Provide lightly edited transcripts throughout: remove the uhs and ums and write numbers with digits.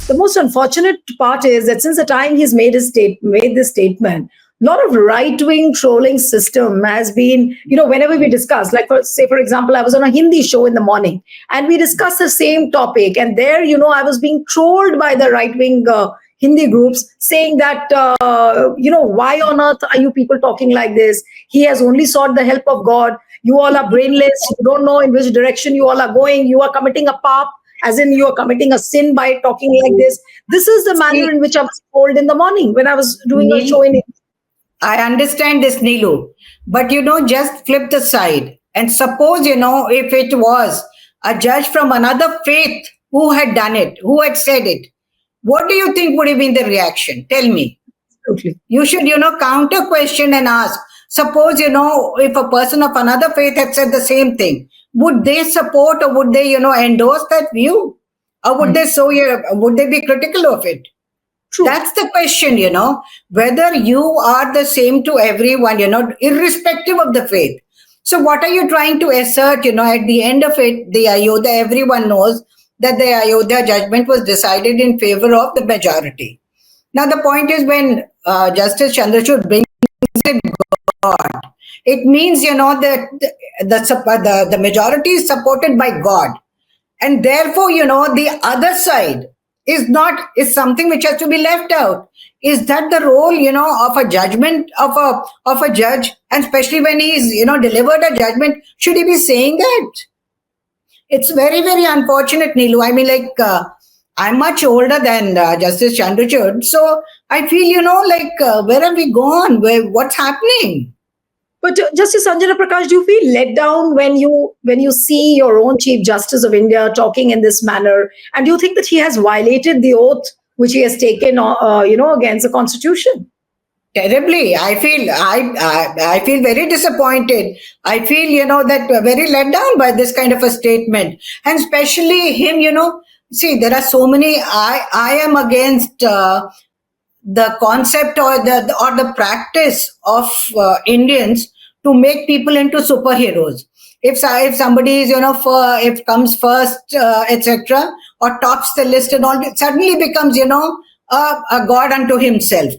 The most unfortunate part is that since the time he's made this statement, a lot of right-wing trolling system has been, whenever we discuss, like for example, I was on a Hindi show in the morning and we discussed the same topic, and there, I was being trolled by the right-wing Hindi groups saying that, why on earth are you people talking like this? He has only sought the help of God. You all are brainless. You don't know in which direction you all are going. You are committing a pap, as in you are committing a sin by talking like this. This is the manner in which I was told in the morning when I was doing a show in India. I understand this, Neelu, but just flip the side and suppose, if it was a judge from another faith who had done it, who had said it, what do you think would have been the reaction? Tell me. Okay. You should, counter question and ask. Suppose, if a person of another faith had said the same thing, would they support or would they, endorse that view? Or would would they be critical of it? True. That's the question, whether you are the same to everyone, irrespective of the faith. So what are you trying to assert, at the end of it, the Ayodhya, everyone knows that the Ayodhya judgment was decided in favor of the majority. Now, the point is when Justice Chandrachud brings in God, it means, that the majority is supported by God. And therefore, the other side is something which has to be left out. Is that the role, of a judgment of a judge, and especially when he's, delivered a judgment, should he be saying that? It's very, very unfortunate, Neelu. I mean, I'm much older than Justice Chandrachud, so I feel, where have we gone? What's happening? But Justice Anjana Prakash, do you feel let down when you see your own Chief Justice of India talking in this manner? And do you think that he has violated the oath which he has taken, against the Constitution? Terribly. I feel very disappointed. I feel, that very let down by this kind of a statement. And especially him, see, there are so many, I am against the concept or the practice of Indians to make people into superheroes. If somebody is, if comes first, etc., or tops the list and all, it suddenly becomes, a god unto himself.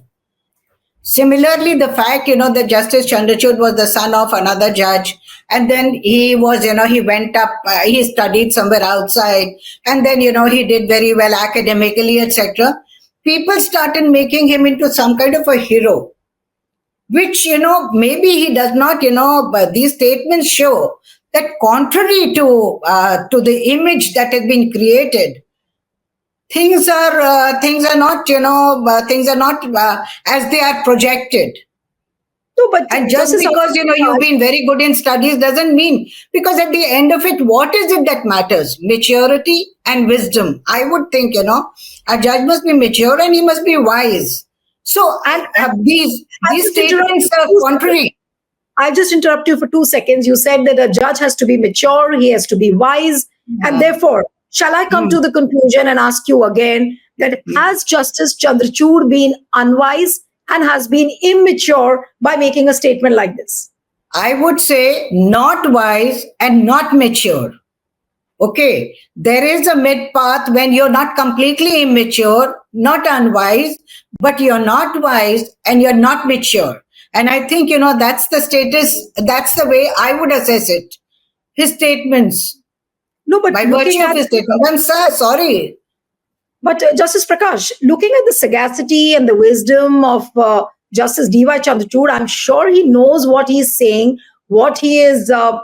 Similarly, the fact, that Justice Chandrachud was the son of another judge, and then he was, he went up, he studied somewhere outside, and then, he did very well academically, etc. People started making him into some kind of a hero, which, maybe he does not, but these statements show that contrary to the image that has been created, things are not, as they are projected. No, but and just because, you've been very good in studies doesn't mean, because at the end of it, what is it that matters? Maturity and wisdom. I would think, a judge must be mature and he must be wise. So, and these statements are contrary. I'll just interrupt you for 2 seconds. You said that a judge has to be mature, he has to be wise, and therefore, shall I come to the conclusion and ask you again that has Justice Chandrachud been unwise and has been immature by making a statement like this? I would say not wise and not mature. Okay, there is a mid path when you're not completely immature, not unwise, but you're not wise and you're not mature. And I think, that's the status, that's the way I would assess it. His statements. No, but by virtue of his statements. I'm sorry. But Justice Prakash, looking at the sagacity and the wisdom of Justice D.Y. Chandrachud, I'm sure he knows what he's saying, what he is, to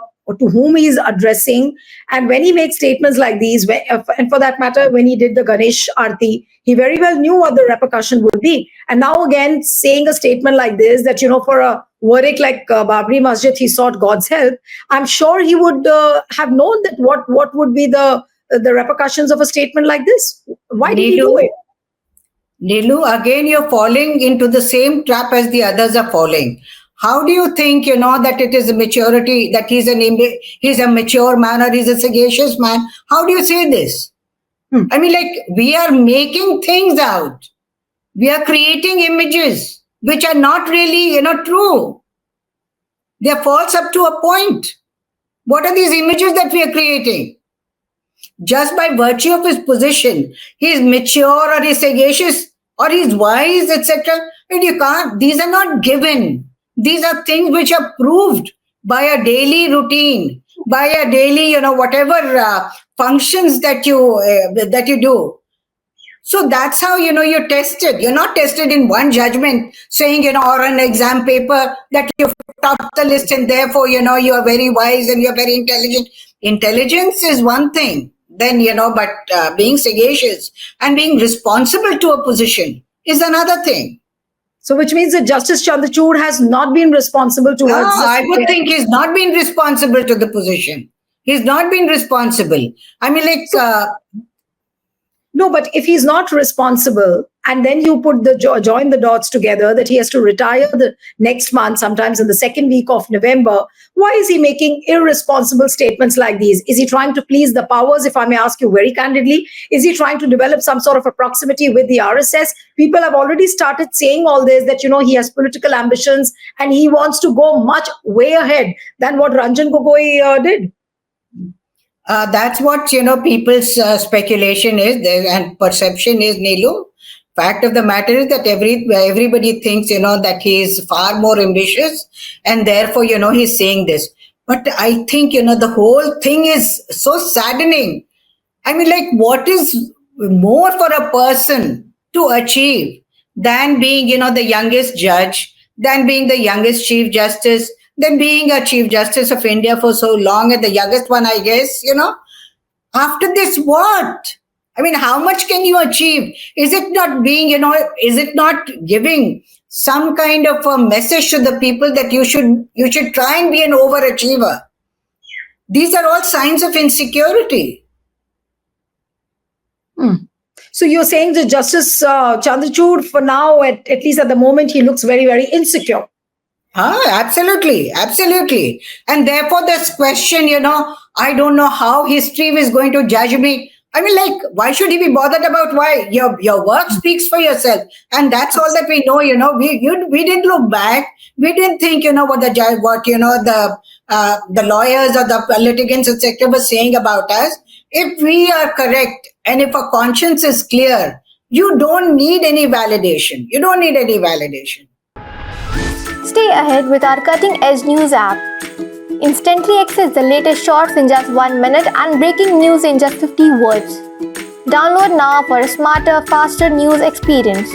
whom he is addressing. And when he makes statements like these, and for that matter, when he did the Ganesh Aarti, he very well knew what the repercussion would be. And now again, saying a statement like this, that, for a verdict like Babri Masjid, he sought God's help, I'm sure he would have known that what would be the repercussions of a statement like this. Why did he do it? Neelu, again, you're falling into the same trap as the others are falling. How do you think, that it is a maturity, that he's a mature man or he's a sagacious man? How do you say this? I mean, we are making things out. We are creating images which are not really, true. They are false up to a point. What are these images that we are creating? just by virtue of his position. He is mature or he's sagacious or he's wise, etc. And you can't, these are not given. These are things which are proved by a daily routine, by a daily, whatever functions that you do. So that's how, you're tested. You're not tested in one judgment saying, or an exam paper that you've topped the list and therefore, you are very wise and you're very intelligent. Intelligence is one thing, then, but being sagacious and being responsible to a position is another thing. So which means that Justice Chandrachud has not been responsible towards... No, I would think he's not been responsible to the position. He's not been responsible. I mean, No, but if he's not responsible, and then you put join the dots together that he has to retire the next month, sometimes in the second week of November, why is he making irresponsible statements like these? Is he trying to please the powers, if I may ask you very candidly? Is he trying to develop some sort of a proximity with the RSS? People have already started saying all this, that, he has political ambitions and he wants to go much way ahead than what Ranjan Gogoi did. That's what, people's speculation is and perception is, Neelu. Fact of the matter is that everybody thinks, that he is far more ambitious and therefore, he's saying this. But I think, the whole thing is so saddening. I mean, what is more for a person to achieve than being, the youngest judge, than being the youngest Chief Justice, than being a Chief Justice of India for so long and the youngest one, I guess, After this, what? I mean, how much can you achieve? Is it not being, is it not giving some kind of a message to the people that you should try and be an overachiever? These are all signs of insecurity. So you're saying that Justice Chandrachud, for now, at least at the moment, he looks very, very insecure. Absolutely. Absolutely. And therefore this question, I don't know how history is going to judge me. I mean, why should he be bothered about why? Your work speaks for yourself. And that's all that we know, we didn't look back. We didn't think, what the lawyers or the litigants, etc. were saying about us. If we are correct and if our conscience is clear, you don't need any validation. You don't need any validation. Stay ahead with our cutting-edge news app. Instantly access the latest shorts in just 1 minute and breaking news in just 50 words. Download now for a smarter, faster news experience.